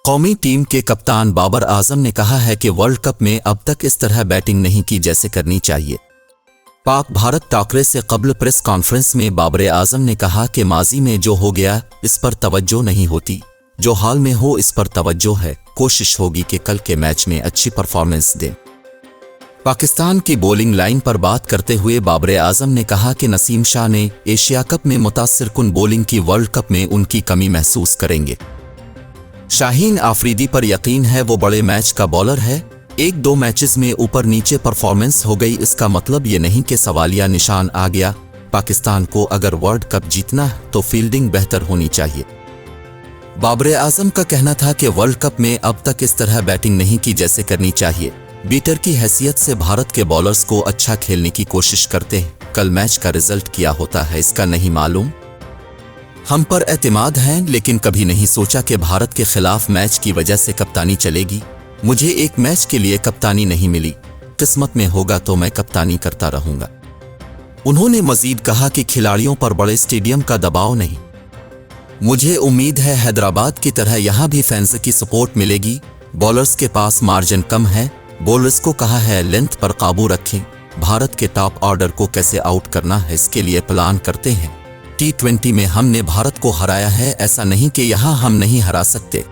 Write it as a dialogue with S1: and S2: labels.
S1: कौमी टीम के कप्तान बाबर आजम ने कहा है कि वर्ल्ड कप में अब तक इस तरह बैटिंग नहीं की जैसे करनी चाहिए। पाक भारत टाकरे से कबल प्रेस कॉन्फ्रेंस में बाबर आजम ने कहा कि माजी में जो हो गया इस पर तवज्जो नहीं होती, जो हाल में हो इस पर तवज्जो है। कोशिश होगी कि कल के मैच में अच्छी परफॉर्मेंस दें। पाकिस्तान की बॉलिंग लाइन पर बात करते हुए बाबर आजम ने कहा कि नसीम शाह ने एशिया कप में मुतासिरकुन बॉलिंग की, वर्ल्ड कप में उनकी कमी महसूस करेंगे। शाहीन आफरीदी पर यकीन है, वो बड़े मैच का बॉलर है। एक दो मैचेस में ऊपर नीचे परफॉर्मेंस हो गई, इसका मतलब ये नहीं कि सवालिया निशान आ गया। पाकिस्तान को अगर वर्ल्ड कप जीतना है तो फील्डिंग बेहतर होनी चाहिए। बाबर आजम का कहना था कि वर्ल्ड कप में अब तक इस तरह बैटिंग नहीं की जैसे करनी चाहिए। बीटर की हैसियत से भारत के बॉलर्स को अच्छा खेलने की कोशिश करते हैं। कल मैच का रिजल्ट क्या होता है इसका नहीं मालूम। हम पर एतमाद है, लेकिन कभी नहीं सोचा कि भारत के खिलाफ मैच की वजह से कप्तानी चलेगी। मुझे एक मैच के लिए कप्तानी नहीं मिली, किस्मत में होगा तो मैं कप्तानी करता रहूंगा। उन्होंने मजीद कहा कि खिलाड़ियों पर बड़े स्टेडियम का दबाव नहीं। मुझे उम्मीद है हैदराबाद की तरह यहां भी फैंस की सपोर्ट मिलेगी। बॉलर्स के पास मार्जिन कम है। बॉलर्स को कहा है लेंथ पर काबू रखें। भारत के टॉप ऑर्डर को कैसे आउट करना है इसके लिए प्लान करते हैं। T20 में हमने भारत को हराया है, ऐसा नहीं कि यहां हम नहीं हरा सकते।